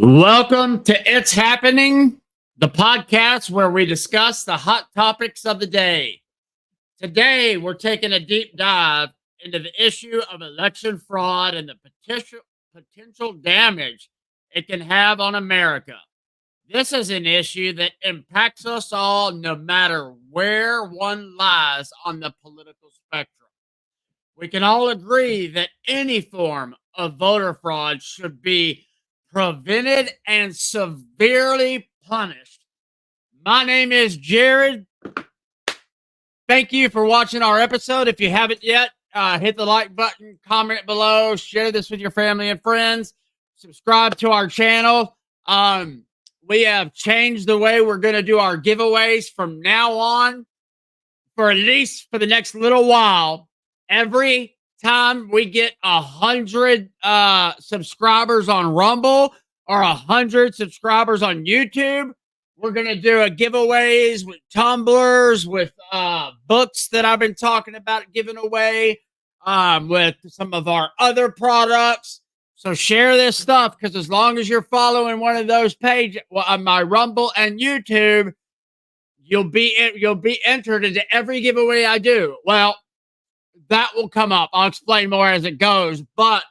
Welcome to It's Happening, the podcast where we discuss the hot topics of the day. Today, we're taking a deep dive into the issue of election fraud and the potential damage it can have on America. This is an issue that impacts us all no matter where one lies on the political spectrum. We can all agree that any form of voter fraud should be prevented and severely punished. My name is Jared. Thank you for watching our episode. If you haven't yet, hit the like button, comment below, share this with your family and friends, subscribe to our channel. We have changed the way we're going to do our giveaways from now on, for at least for the next little while. Every time we get 100 subscribers on Rumble or 100 subscribers on YouTube, we're going to do a giveaways with tumblers, with books that I've been talking about giving away, with some of our other products. So share this stuff, because as long as you're following one of those pages on my Rumble and YouTube, you'll be entered into every giveaway I do. Well, that will come up. I'll explain more as it goes, but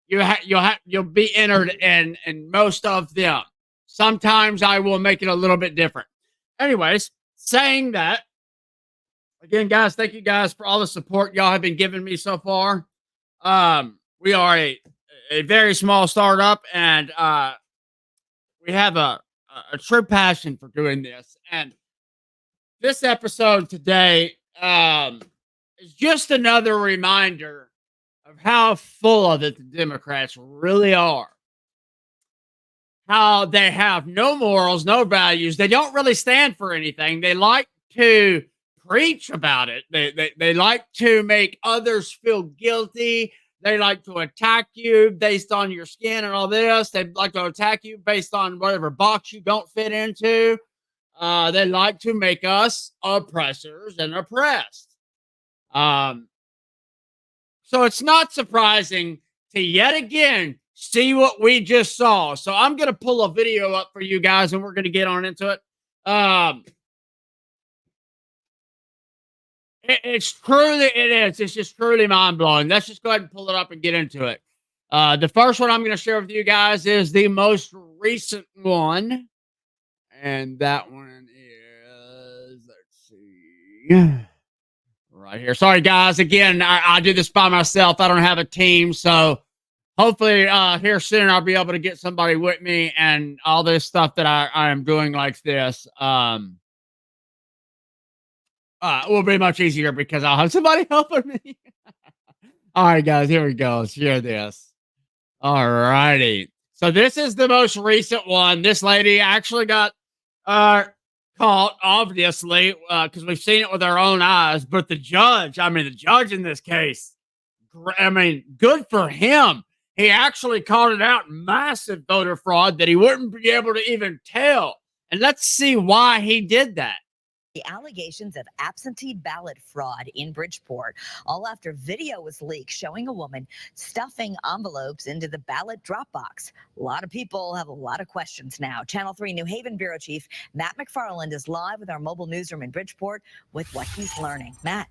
you'll be entered in most of them. Sometimes I will make it a little bit different. Anyways, saying that, again, guys, thank you guys for all the support y'all have been giving me so far. We are a very small startup, and we have a true passion for doing this. And this episode today is just another reminder of how full of it the Democrats really are. How they have no morals, no values. They don't really stand for anything. They like to preach about it. They like to make others feel guilty. They like to attack you based on your skin and all this. They like to attack you based on whatever box you don't fit into. They like to make us oppressors and oppressed. So it's not surprising to yet again see what we just saw. So I'm going to pull a video up for you guys, and we're going to get on into it. It's just truly mind blowing. Let's just go ahead and pull it up and get into it. The first one I'm going to share with you guys is the most recent one. And that one is, let's see, right here. Sorry, guys. Again, I do this by myself. I don't have a team. So hopefully here soon I'll be able to get somebody with me, and all this stuff that I am doing like this will be much easier because I'll have somebody helping me. All right, guys, here we go. Let's share this. All righty. So this is the most recent one. This lady actually got caught, obviously, because we've seen it with our own eyes. But the judge in this case, good for him. He actually called it out, massive voter fraud that he wouldn't be able to even tell. And let's see why he did that. The allegations of absentee ballot fraud in Bridgeport, all after video was leaked showing a woman stuffing envelopes into the ballot drop box. A lot of people have a lot of questions now. Channel 3 New Haven Bureau Chief Matt McFarland is live with our mobile newsroom in Bridgeport with what he's learning. Matt.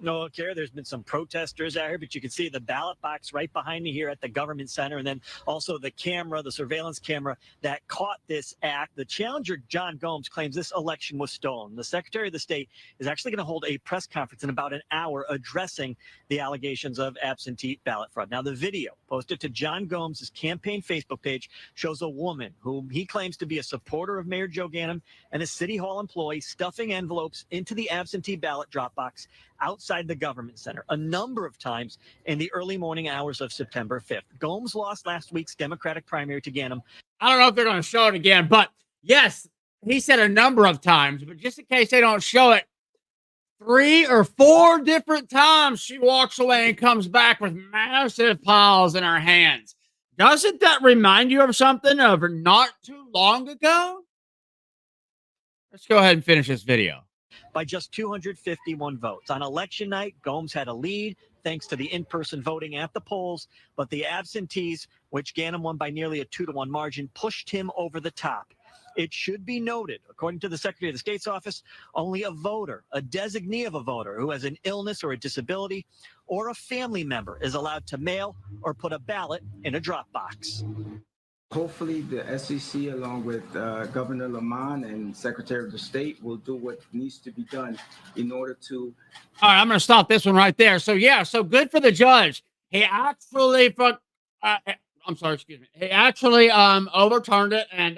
No, Kara, there's been some protesters out here, but you can see the ballot box right behind me here at the government center, and then also the camera, the surveillance camera that caught this act. The challenger, John Gomes, claims this election was stolen. The Secretary of the State is actually going to hold a press conference in about an hour addressing the allegations of absentee ballot fraud. Now, the video posted to John Gomes' campaign Facebook page shows a woman whom he claims to be a supporter of Mayor Joe Ganim and a City Hall employee stuffing envelopes into the absentee ballot drop box outside the government center a number of times in the early morning hours of September 5th. Gomes lost last week's Democratic primary to Ganim. I don't know if they're going to show it again, but yes, he said a number of times, but just in case they don't show it, 3 or 4 different times she walks away and comes back with massive piles in her hands. Doesn't that remind you of something of not too long ago? Let's go ahead and finish this video. By just 251 votes. On election night, Gomes had a lead. thanks to the in-person voting at the polls, but the absentees, which Ganim won by nearly a 2-to-1 margin, pushed him over the top. It should be noted, according to the Secretary of the State's office, only a voter, a designee of a voter who has an illness or a disability or a family member is allowed to mail or put a ballot in a drop box. Hopefully the SEC, along with Governor Lamont and Secretary of the State, will do what needs to be done in order to. All right, I'm going to stop this one right there. So, yeah, so good for the judge. He actually, I'm sorry, excuse me. He actually overturned it. And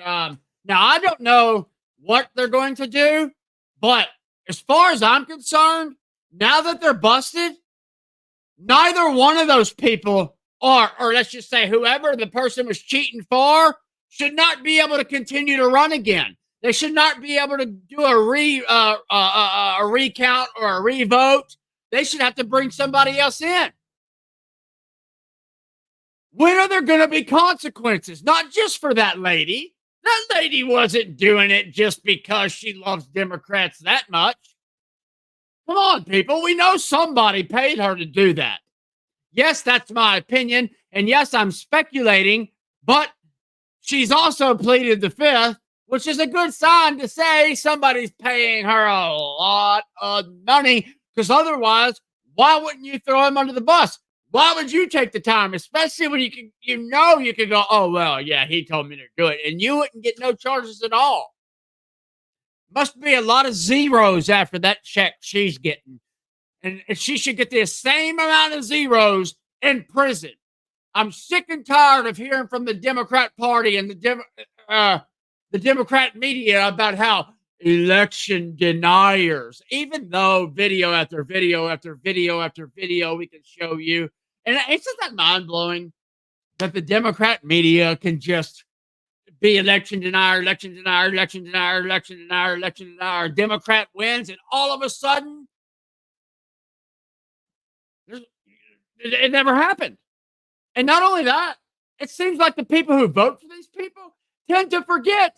now I don't know what they're going to do, but as far as I'm concerned, now that they're busted, neither one of those people or let's just say whoever the person was cheating for should not be able to continue to run again. They should not be able to do a recount or a revote. They should have to bring somebody else in. When are there going to be consequences? Not just for that lady. That lady wasn't doing it just because she loves Democrats that much. Come on, people. We know somebody paid her to do that. Yes, that's my opinion. And yes, I'm speculating, but she's also pleaded the fifth, which is a good sign to say somebody's paying her a lot of money, because otherwise, why wouldn't you throw him under the bus? Why would you take the time, especially when you could go, oh, well, yeah, he told me to do it, and you wouldn't get no charges at all. Must be a lot of zeros after that check she's getting. And she should get the same amount of zeros in prison. I'm sick and tired of hearing from the Democrat Party and the Democrat media about how election deniers, even though video after video after video after video we can show you. And it's just that mind-blowing that the Democrat media can just be election denier, election denier, election denier, election denier, election denier. Democrat wins, and all of a sudden, it never happened. And not only that, it seems like the people who vote for these people tend to forget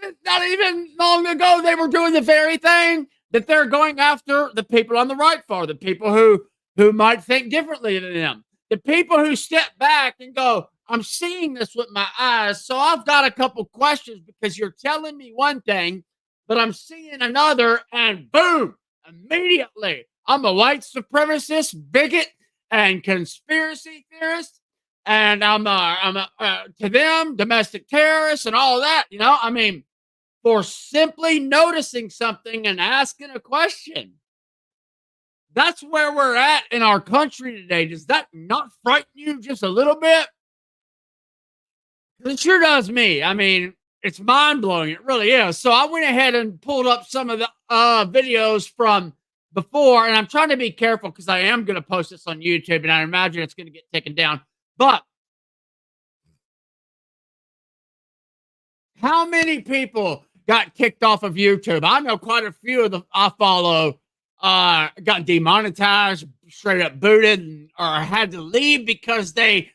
that not even long ago they were doing the very thing that they're going after the people on the right for, the people who might think differently than them, the people who step back and go, I'm seeing this with my eyes, so I've got a couple questions because you're telling me one thing, but I'm seeing another, and boom, immediately, I'm a white supremacist, bigot, and conspiracy theorist, and I'm to them, domestic terrorists and all that, you know? I mean, for simply noticing something and asking a question. That's where we're at in our country today. Does that not frighten you just a little bit? It sure does me. I mean, it's mind-blowing. It really is. So I went ahead and pulled up some of the videos from before, and I'm trying to be careful because I am going to post this on YouTube, and I imagine it's going to get taken down. But how many people got kicked off of YouTube? I know quite a few of them I follow got demonetized, straight up booted, or had to leave because they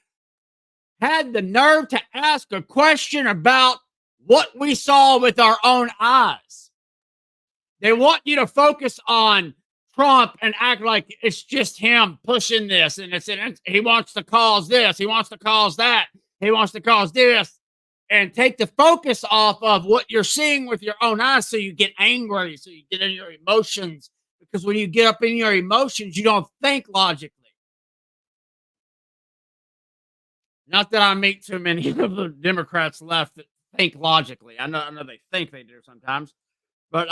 had the nerve to ask a question about what we saw with our own eyes. They want you to focus on Trump and act like it's just him pushing this, and he wants to cause this, he wants to cause that, he wants to cause this, and take the focus off of what you're seeing with your own eyes, so you get angry, so you get in your emotions, because when you get up in your emotions, you don't think logically. Not that I meet too many of the Democrats left that think logically. I know they think they do sometimes, but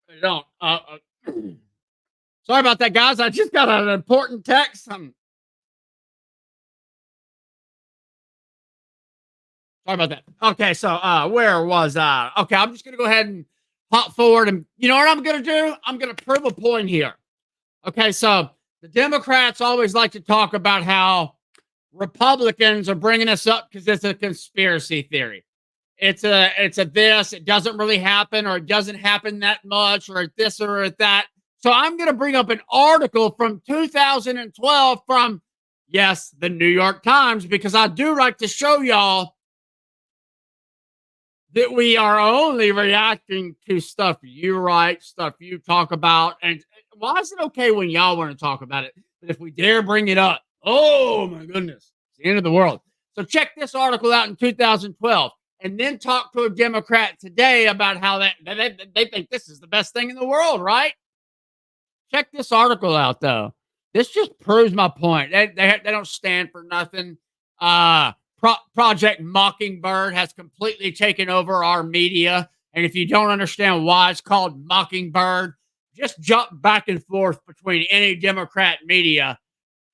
they don't. Sorry about that, guys. I just got an important text. Sorry about that. Okay, so where was I? Okay, I'm just gonna go ahead and hop forward, and you know what I'm gonna do? I'm gonna prove a point here. Okay, so the Democrats always like to talk about how Republicans are bringing us up because it's a conspiracy theory. It's a this. It doesn't really happen, or it doesn't happen that much, or this or that. So I'm going to bring up an article from 2012 from, yes, the New York Times, because I do like to show y'all that we are only reacting to stuff you write, stuff you talk about, and Why is it okay when y'all want to talk about it, but if we dare bring it up, oh my goodness, it's the end of the world. So check this article out in 2012, and then talk to a Democrat today about how they think this is the best thing in the world, right? Check this article out, though. This just proves my point. They don't stand for nothing. Project Mockingbird has completely taken over our media. And if you don't understand why it's called Mockingbird, just jump back and forth between any Democrat media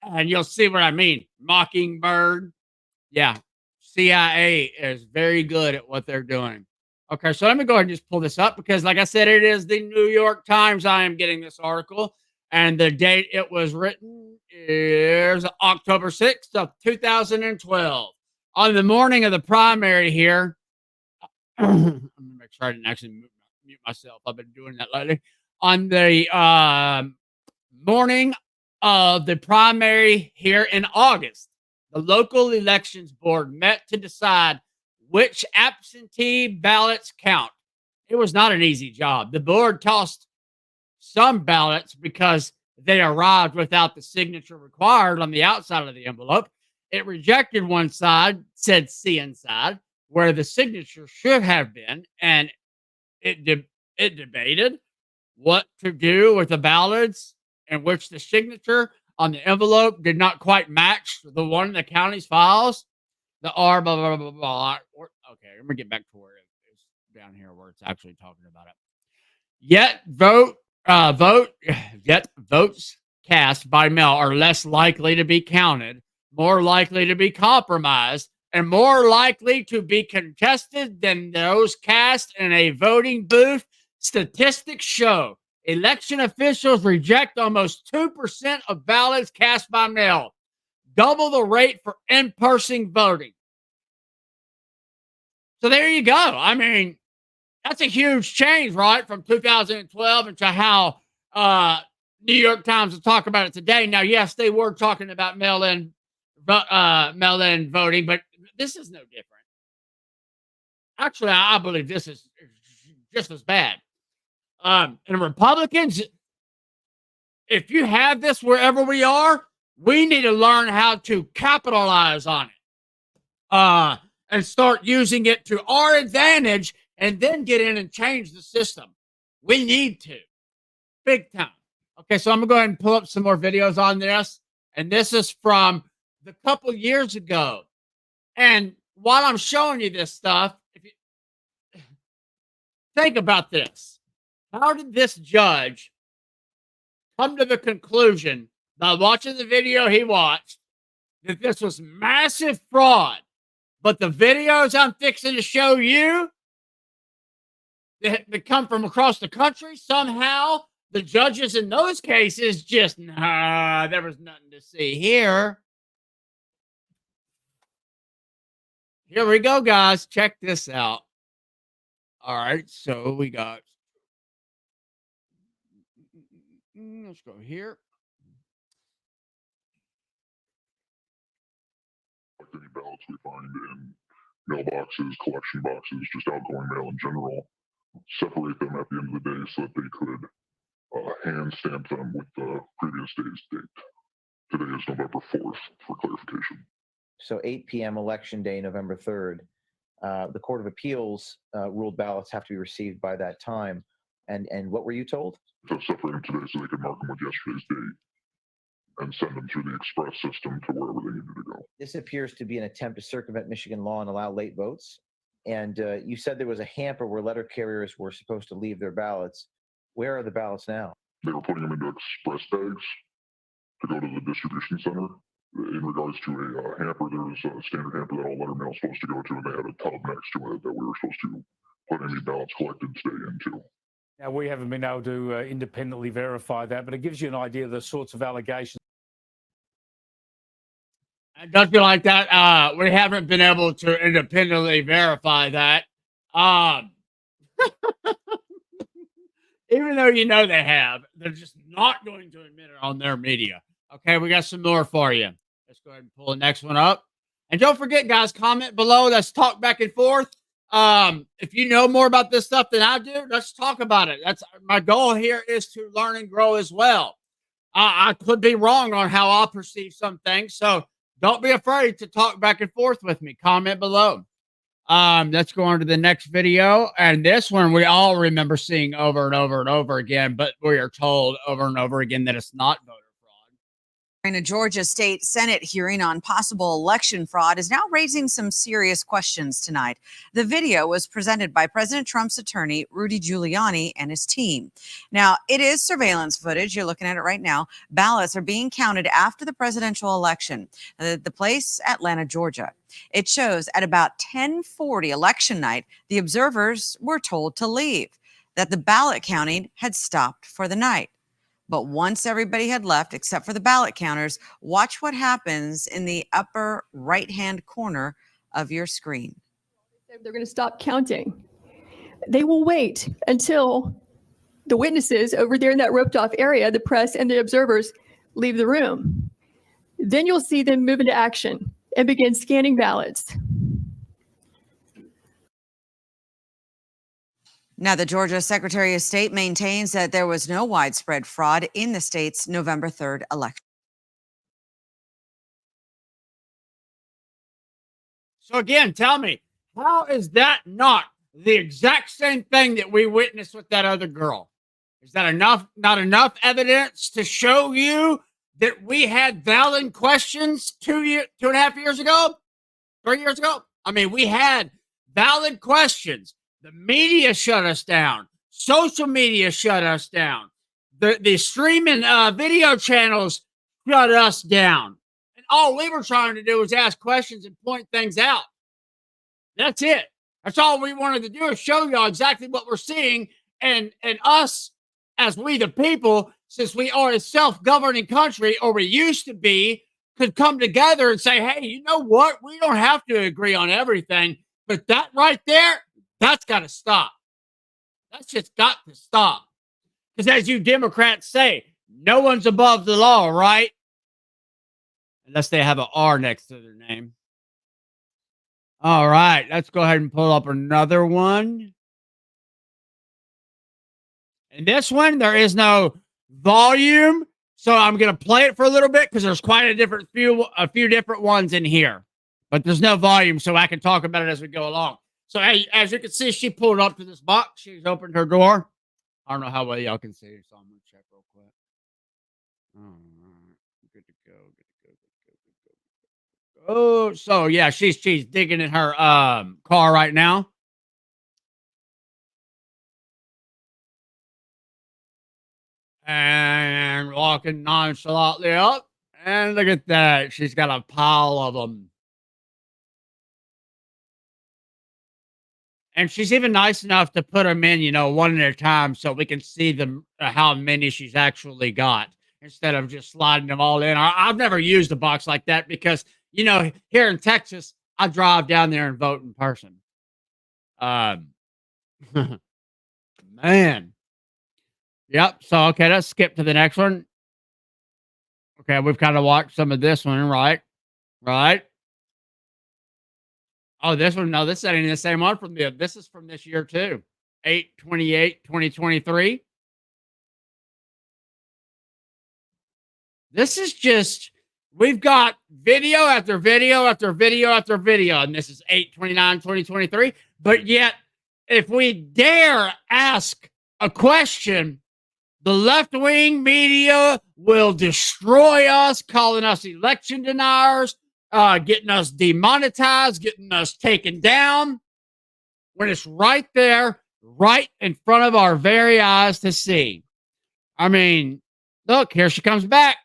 and you'll see what I mean. Mockingbird. Yeah. CIA is very good at what they're doing. Okay, so let me go ahead and just pull this up because, like I said, it is the New York Times. I am getting this article, and the date it was written is October 6th of 2012. On the morning of the primary here, I'm going to make sure I didn't actually mute myself. I've been doing that lately. On the morning of the primary here in August, the local elections board met to decide which absentee ballots count. It was not an easy job. The board tossed some ballots because they arrived without the signature required on the outside of the envelope. It rejected one side, said "see inside," where the signature should have been, and it debated what to do with the ballots in which the signature on the envelope did not quite match the one in the county's files. The R, blah, blah, blah, blah. Okay, let me get back to where it's down here where it's actually talking about it. Yet votes cast by mail are less likely to be counted, more likely to be compromised, and more likely to be contested than those cast in a voting booth. Statistics show election officials reject almost 2% of ballots cast by mail, double the rate for in-person voting. So there you go. I mean, that's a huge change, right? From 2012 into how New York Times will talk about it today. Now, yes, they were talking about mail-in voting, but this is no different. Actually, I believe this is just as bad. And Republicans, if you have this wherever we are, we need to learn how to capitalize on it and start using it to our advantage and then get in and change the system. We need to. Big time. Okay, so I'm going to go ahead and pull up some more videos on this. And this is from the couple years ago. And while I'm showing you this stuff, if you think about this. How did this judge come to the conclusion by watching the video he watched that this was massive fraud? But the videos I'm fixing to show you that come from across the country, somehow the judges in those cases just, nah, there was nothing to see here. Here we go, guys. Check this out. All right, so we got, let's go here. Any ballots we find in mailboxes, collection boxes, just outgoing mail in general, separate them at the end of the day so that they could hand stamp them with the previous day's date. Today is November 4th for clarification. So 8 p.m. election day, November 3rd, the Court of Appeals ruled ballots have to be received by that time. And what were you told? To separate them today so they could mark them with yesterday's date and send them through the express system to wherever they needed to go. This appears to be an attempt to circumvent Michigan law and allow late votes. And you said there was a hamper where letter carriers were supposed to leave their ballots. Where are the ballots now? They were putting them into express bags to go to the distribution center. In regards to a hamper, there was a standard hamper that all letter mail is supposed to go to, and they had a tub next to it that we were supposed to put any ballots collected today into. Now, we haven't been able to independently verify that, but it gives you an idea of the sorts of allegations. Don't you like that? We haven't been able to independently verify that. Even though you know they have, they're just not going to admit it on their media. Okay, we got some more for you. Let's go ahead and pull the next one up. And don't forget, guys, comment below. Let's talk back and forth. If you know more about this stuff than I do, let's talk about it. That's my goal here, is to learn and grow as well. I could be wrong on how I perceive some things, so don't be afraid to talk back and forth with me. Comment below. Let's go on to the next video. And this one we all remember seeing over and over and over again, but we are told over and over again that it's not voter fraud. In a Georgia State Senate hearing on possible election fraud is now raising some serious questions tonight. The video was presented by President Trump's attorney, Rudy Giuliani, and his team. Now, it is surveillance footage. You're looking at it right now. Ballots are being counted after the presidential election. The place, Atlanta, Georgia. It shows at about 10:40 election night, the observers were told to leave, that the ballot counting had stopped for the night. But once everybody had left, except for the ballot counters, watch what happens in the upper right-hand corner of your screen. They're going to stop counting. They will wait until the witnesses over there in that roped off area, the press and the observers, leave the room. Then you'll see them move into action and begin scanning ballots. Now, the Georgia Secretary of State maintains that there was no widespread fraud in the state's November 3rd election. So again, tell me, how is that not the exact same thing that we witnessed with that other girl? Is that enough? Not enough evidence to show you that we had valid questions 2.5 years ago, 3 years ago? I mean, we had valid questions. The media shut us down. Social media shut us down. The streaming video channels shut us down. And all we were trying to do was ask questions and point things out. That's it. That's all we wanted to do, is show y'all exactly what we're seeing. And us, as we the people, since we are a self-governing country, or we used to be, could come together and say, hey, you know what? We don't have to agree on everything. But that right there, that's got to stop. That's just got to stop. Because as you Democrats say, no one's above the law, right? Unless they have an R next to their name. All right, let's go ahead and pull up another one. And this one, there is no volume, so I'm going to play it for a little bit because there's quite a few different ones in here. But there's no volume, so I can talk about it as we go along. So, hey, as you can see, she pulled up to this box. She's opened her door. I don't know how well y'all can see, so I'm going to check real quick. All right. Good to go. Oh, so, yeah, she's digging in her car right now. And walking nonchalantly up. And look at that. She's got a pile of them. And she's even nice enough to put them in, one at a time, so we can see them, how many she's actually got, instead of just sliding them all in. I've never used a box like that because, here in Texas, I drive down there and vote in person. Man. Yep. So, okay, let's skip to the next one. Okay, we've kind of watched some of this one, right? Right. Oh, this one, no, this ain't the same one from this is from this year too. 8/28/2023. This is just, we've got video after video after video after video, and this is 8/29/2023. But yet, if we dare ask a question, the left-wing media will destroy us, calling us election deniers, getting us demonetized, getting us taken down, when it's right there, right in front of our very eyes to see. I mean, look, here she comes back.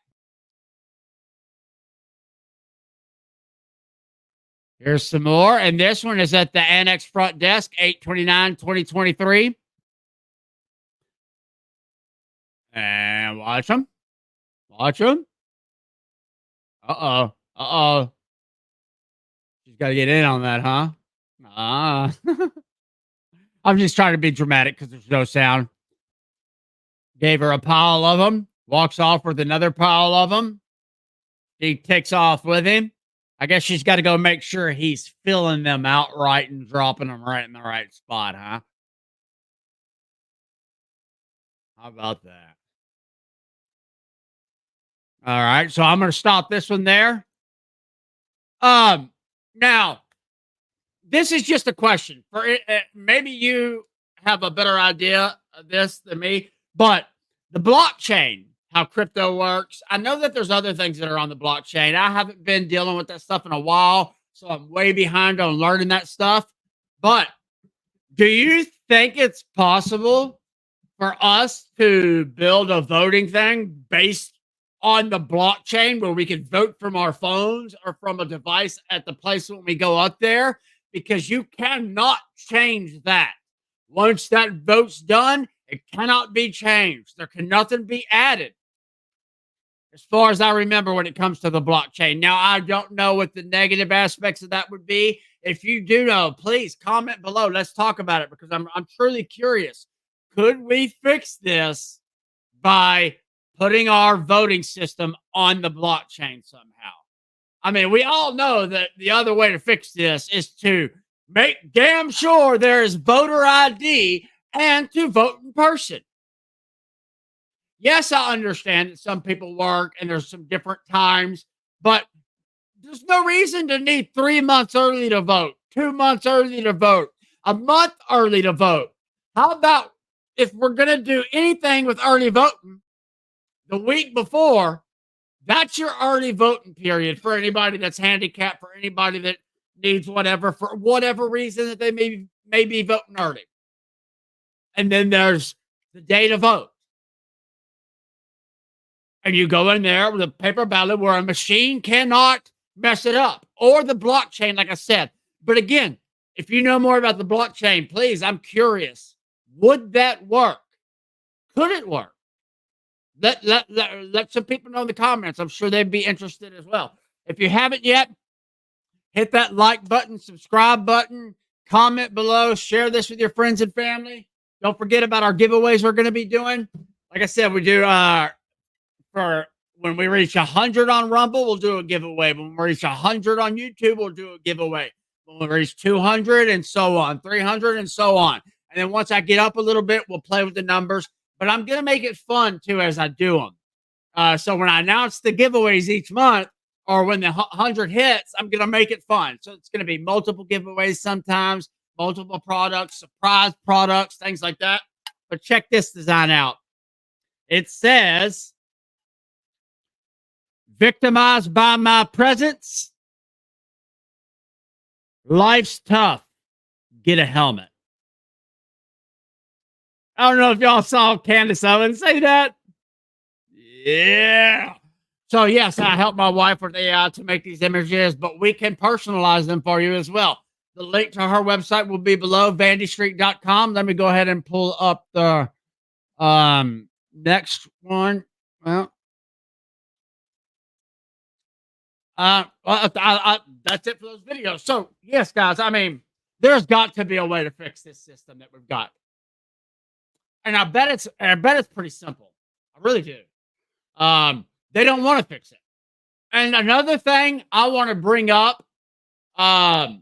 Here's some more, and this one is at the Annex front desk, 8/29/2023. And watch them. Watch them. Uh-oh. She's got to get in on that, huh? I'm just trying to be dramatic because there's no sound. Gave her a pile of them. Walks off with another pile of them. He takes off with him. I guess she's got to go make sure he's filling them out right and dropping them right in the right spot, huh? How about that? All right, so I'm going to stop this one there. Now, this is just a question for it. Maybe you have a better idea of this than me, but the blockchain, how crypto works. I know that there's other things that are on the blockchain. I haven't been dealing with that stuff in a while, so I'm way behind on learning that stuff. But do you think it's possible for us to build a voting thing based on the blockchain where we can vote from our phones or from a device at the place when we go up there? Because you cannot change that. Once that vote's done, it cannot be changed. There can nothing be added, as far as I remember, when it comes to the blockchain. Now, I don't know what the negative aspects of that would be. If you do know, please comment below. Let's talk about it, because I'm truly curious. Could we fix this by putting our voting system on the blockchain somehow? I mean, we all know that the other way to fix this is to make damn sure there is voter ID and to vote in person. Yes, I understand that some people work and there's some different times, but there's no reason to need 3 months early to vote, 2 months early to vote, a month early to vote. How about if we're going to do anything with early voting, the week before, that's your early voting period for anybody that's handicapped, for anybody that needs whatever, for whatever reason that they may be voting early. And then there's the day to vote. And you go in there with a paper ballot where a machine cannot mess it up, or the blockchain, like I said. But again, if you know more about the blockchain, please, I'm curious. Would that work? Could it work? Let some people know in the comments. I'm sure they'd be interested as well. If you haven't yet, hit that like button, subscribe button, comment below, share this with your friends and family. Don't forget about our giveaways we're going to be doing. Like I said, we do for when we reach 100 on Rumble, we'll do a giveaway. When we reach 100 on YouTube, we'll do a giveaway. When we reach 200 and so on, 300 and so on. And then once I get up a little bit, we'll play with the numbers. But I'm going to make it fun, too, as I do them. So when I announce the giveaways each month, or when the 100 hits, I'm going to make it fun. So it's going to be multiple giveaways sometimes, multiple products, surprise products, things like that. But check this design out. It says, victimized by my presence. Life's tough. Get a helmet. I don't know if y'all saw Candace Owens say that. Yeah. So, yes, I helped my wife with AI to make these images, but we can personalize them for you as well. The link to her website will be below, vandystreet.com. Let me go ahead and pull up the next one. Well, that's it for those videos. So, yes, guys, I mean, there's got to be a way to fix this system that we've got. And I bet it's pretty simple. I really do. They don't want to fix it. And another thing I want to bring up, now,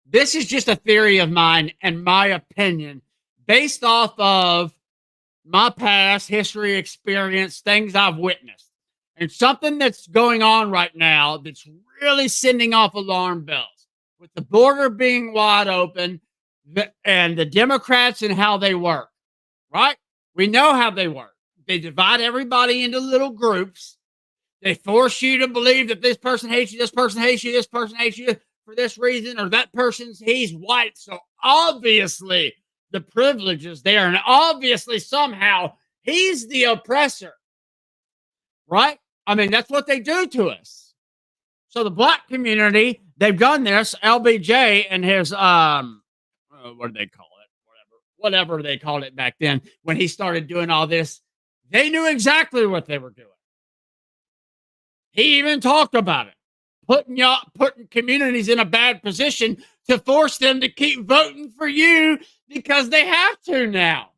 this is just a theory of mine and my opinion based off of my past history, experience, things I've witnessed, and something that's going on right now that's really sending off alarm bells. With the border being wide open and the Democrats and how they work, right? We know how they work. They divide everybody into little groups. They force you to believe that this person hates you, this person hates you, this person hates you for this reason, or that he's white. So obviously the privilege is there, and obviously somehow he's the oppressor, right? I mean, that's what they do to us. So the black community, they've done this. LBJ and his, what do they call it? Whatever they called it back then when he started doing all this, they knew exactly what they were doing. He even talked about it, putting communities in a bad position to force them to keep voting for you because they have to now.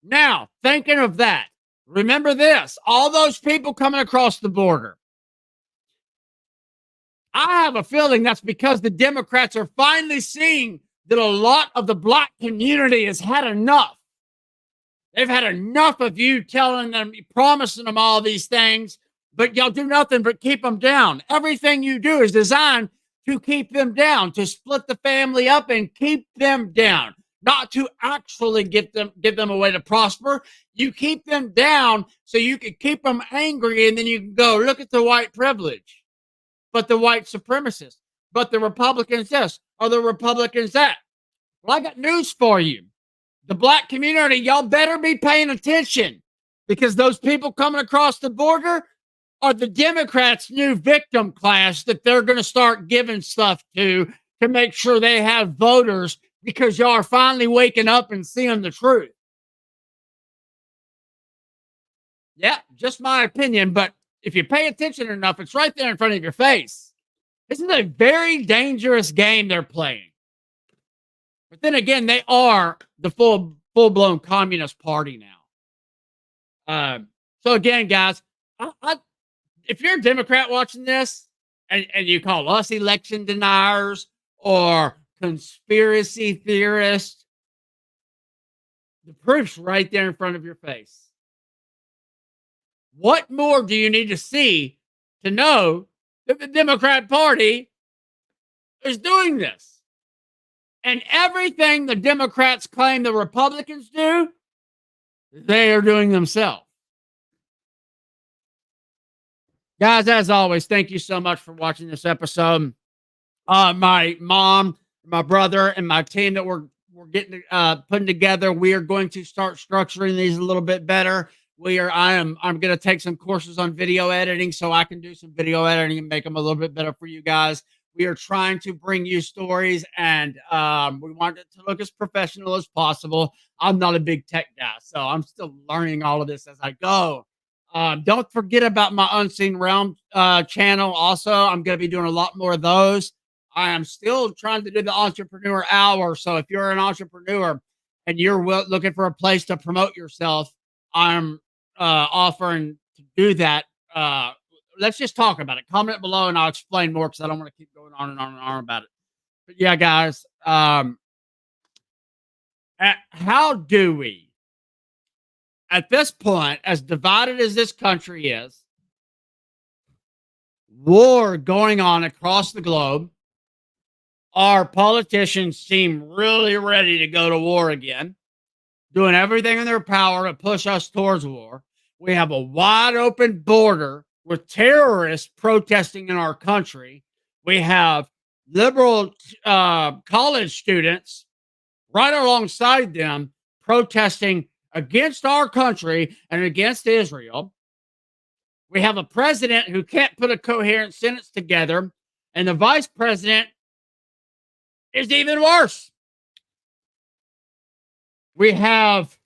Now, thinking of that, remember this, all those people coming across the border. I have a feeling that's because the Democrats are finally seeing that a lot of the black community has had enough. They've had enough of you telling them, promising them all these things, but y'all do nothing but keep them down. Everything you do is designed to keep them down, to split the family up and keep them down, not to actually give them a way to prosper. You keep them down so you can keep them angry, and then you can go, look at the white privilege, but the white supremacists, but the Republicans this, or the Republicans that. Well, I got news for you. The black community, y'all better be paying attention, because those people coming across the border are the Democrats' new victim class that they're going to start giving stuff to make sure they have voters, because y'all are finally waking up and seeing the truth. Yeah, just my opinion, but if you pay attention enough, it's right there in front of your face. This is a very dangerous game they're playing. But then again, they are the full-blown Communist Party now. So again, guys, if you're a Democrat watching this and you call us election deniers or conspiracy theorists, the proof's right there in front of your face. What more do you need to see to know that the Democrat Party is doing this? And everything the Democrats claim the Republicans do, they are doing themselves. Guys, as always, thank you so much for watching this episode. My mom, my brother, and my team that we're getting putting together, we are going to start structuring these a little bit better. I'm going to take some courses on video editing so I can do some video editing and make them a little bit better for you guys. We are trying to bring you stories, and we want it to look as professional as possible. I'm not a big tech guy, so I'm still learning all of this as I go. Don't forget about my Unseen Realm channel. Also, I'm going to be doing a lot more of those. I am still trying to do the Entrepreneur Hour. So if you're an entrepreneur and you're looking for a place to promote yourself, I'm offering to do that. Let's just talk about it. Comment below and I'll explain more, because I don't want to keep going on and on and on about it. But yeah, guys, how do we, at this point, as divided as this country is, war going on across the globe, our politicians seem really ready to go to war again, doing everything in their power to push us towards war. We have a wide open border with terrorists protesting in our country. We have liberal college students right alongside them protesting against our country and against Israel. We have a president who can't put a coherent sentence together, and the vice president is even worse. We have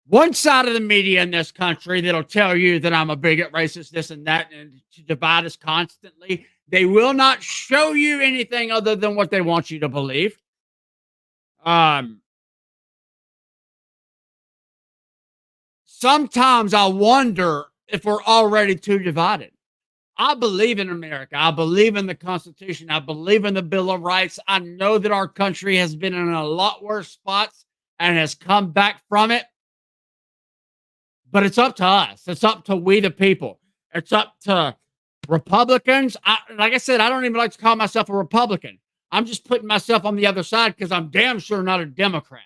one side of the media in this country that'll tell you that I'm a bigot, racist, this and that, and to divide us constantly. They will not show you anything other than what they want you to believe. Sometimes I wonder if we're already too divided. I believe in America. I believe in the Constitution. I believe in the Bill of Rights. I know that our country has been in a lot worse spots and has come back from it. But it's up to us. It's up to we the people. It's up to Republicans. Like I said, I don't even like to call myself a Republican. I'm just putting myself on the other side because I'm damn sure not a Democrat.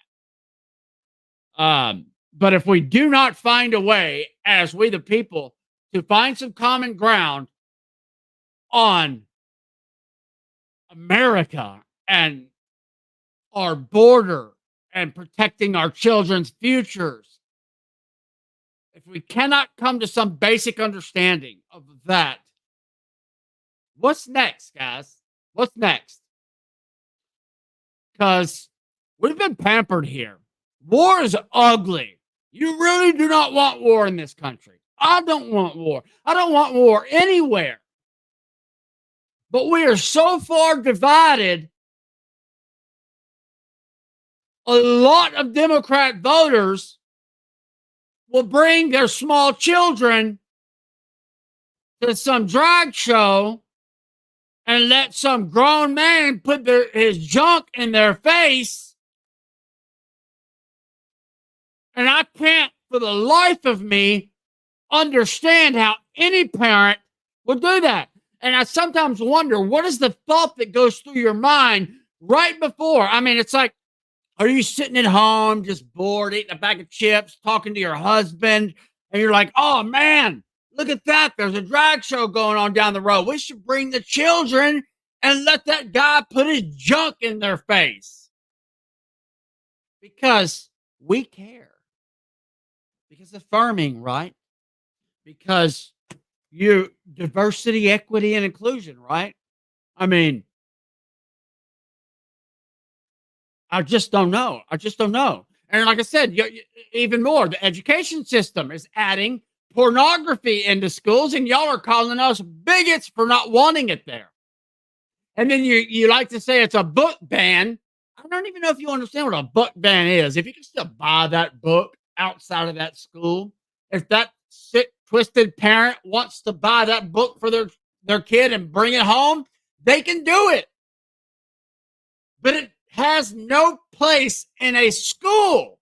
But if we do not find a way, as we the people, to find some common ground on America and our border and protecting our children's futures, if we cannot come to some basic understanding of that, what's next, guys? What's next? Because we've been pampered here. War is ugly. You really do not want war in this country. I don't want war. I don't want war anywhere. But we are so far divided. A lot of Democrat voters will bring their small children to some drag show and let some grown man put his junk in their face. And I can't, for the life of me, understand how any parent would do that. And I sometimes wonder, what is the thought that goes through your mind right before? I mean, it's like, are you sitting at home just bored, eating a bag of chips, talking to your husband, and you're like, oh man, look at that. There's a drag show going on down the road. We should bring the children and let that guy put his junk in their face. Because we care. Because affirming, right? Because you diversity, equity, and inclusion, right? I mean, I just don't know. And like I said, even more, the education system is adding pornography into schools, and y'all are calling us bigots for not wanting it there. And then you like to say it's a book ban. I don't even know if you understand what a book ban is. If you can still buy that book outside of that school, if that sick, twisted parent wants to buy that book for their kid and bring it home, they can do it. But it has no place in a school.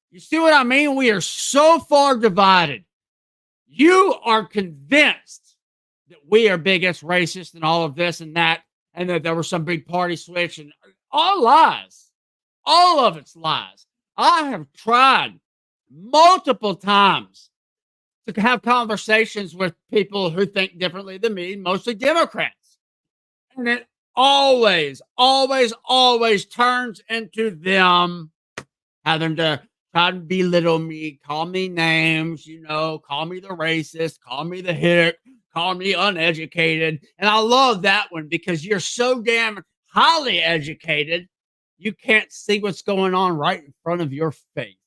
You see what I mean? We are so far divided. You are convinced that we are biggest, racist, and all of this and that, and that there was some big party switch, and all lies. All of it's lies. I have tried multiple times to have conversations with people who think differently than me, mostly Democrats. And it always turns into them having to try to belittle me, call me names, call me the racist, call me the hick, call me uneducated. And I love that one because you're so damn highly educated, you can't see what's going on right in front of your face.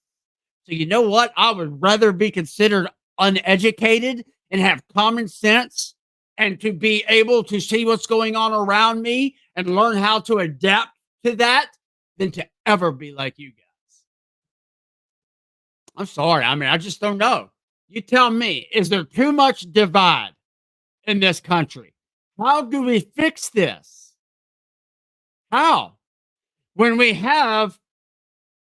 So you know what? I would rather be considered uneducated and have common sense and to be able to see what's going on around me and learn how to adapt to that than to ever be like you guys. I'm sorry. I mean, I just don't know. You tell me, is there too much divide in this country? How do we fix this? How? When we have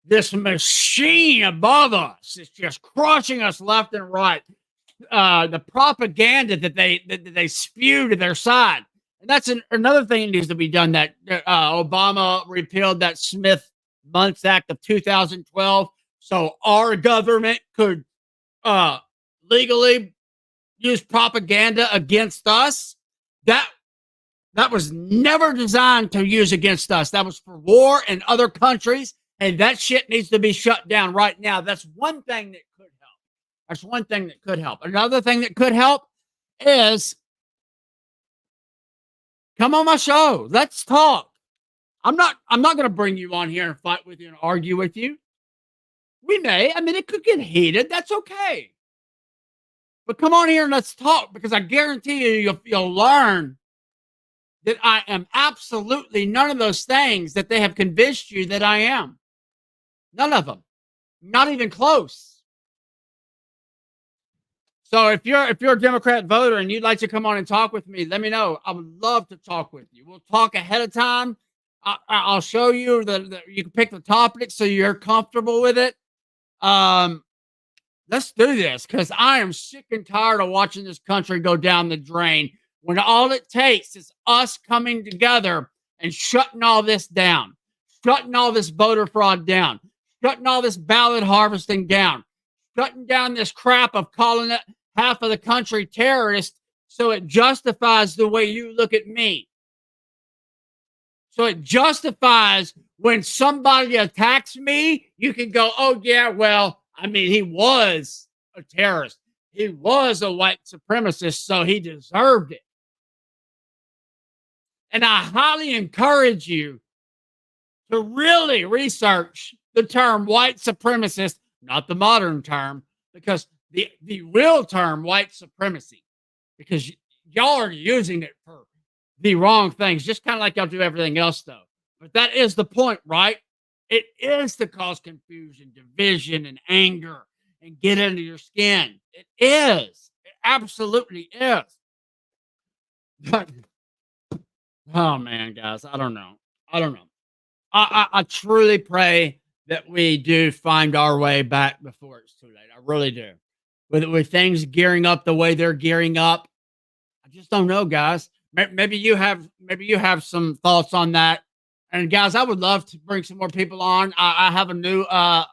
this machine above us, it's just crushing us left and right. The propaganda that they spew to their side. And that's another thing that needs to be done, that Obama repealed that Smith-Mundt Act of 2012 so our government could legally use propaganda against us. That was never designed to use against us. That was for war and other countries, and that shit needs to be shut down right now. That's one thing that could help. Another thing that could help is come on my show. Let's talk. I'm not going to bring you on here and fight with you and argue with you. We may. I mean, it could get heated. That's okay. But come on here and let's talk, because I guarantee you'll learn that I am absolutely none of those things that they have convinced you that I am. None of them. Not even close. So if you're a Democrat voter and you'd like to come on and talk with me, let me know. I would love to talk with you. We'll talk ahead of time. I'll show you you can pick the topic so you're comfortable with it. Let's do this, because I am sick and tired of watching this country go down the drain when all it takes is us coming together and shutting all this down, shutting all this voter fraud down, shutting all this ballot harvesting down, shutting down this crap of calling it half of the country terrorist so it justifies the way you look at me. So it justifies when somebody attacks me, you can go, oh, yeah, well, I mean, he was a terrorist. He was a white supremacist, so he deserved it. And I highly encourage you to really research the term white supremacist, not the modern term, because the real term white supremacy, because y'all are using it for the wrong things, just kind of like y'all do everything else, though. But that is the point, right? It is to cause confusion, division, and anger and get under your skin. It is. It absolutely is. But, oh man, guys, I don't know. I don't know. I truly pray that we do find our way back before it's too late. I really do. With things gearing up the way they're gearing up, I just don't know, guys. Maybe you have some thoughts on that. And guys, I would love to bring some more people on. I have a new I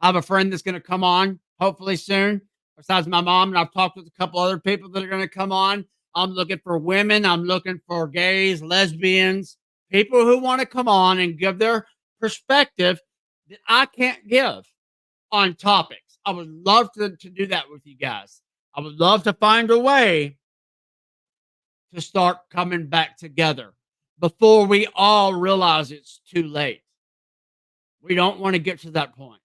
have a friend that's going to come on hopefully soon. Besides my mom, and I've talked with a couple other people that are going to come on. I'm looking for women. I'm looking for gays, lesbians, people who want to come on and give their perspective that I can't give on topics. I would love to do that with you guys. I would love to find a way to start coming back together before we all realize it's too late. We don't want to get to that point.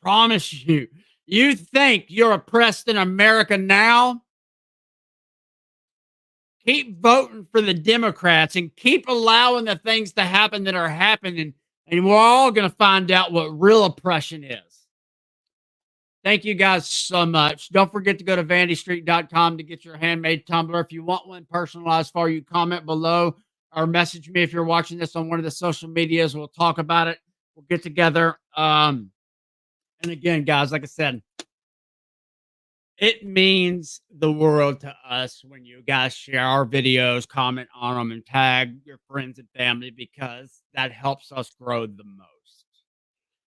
Promise you. You think you're oppressed in America now? Keep voting for the Democrats and keep allowing the things to happen that are happening, and we're all going to find out what real oppression is. Thank you guys so much. Don't forget to go to vandystreet.com to get your handmade tumbler. If you want one personalized for you, comment below or message me if you're watching this on one of the social medias. We'll talk about it. We'll get together. And again, guys, like I said, it means the world to us when you guys share our videos, comment on them, and tag your friends and family, because that helps us grow the most.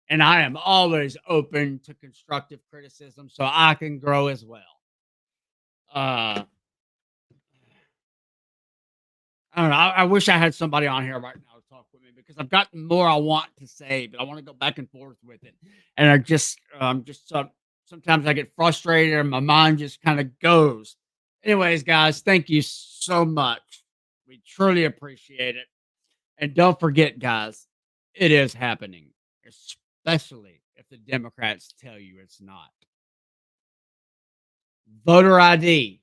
And I am always open to constructive criticism so I can grow as well. I don't know. I wish I had somebody on here right now to talk with me, because I've got more I want to say, but I want to go back and forth with it. And I just sometimes I get frustrated and my mind just kind of goes. Anyways, guys, thank you so much. We truly appreciate it. And don't forget, guys, it is happening, especially if the Democrats tell you it's not. Voter ID.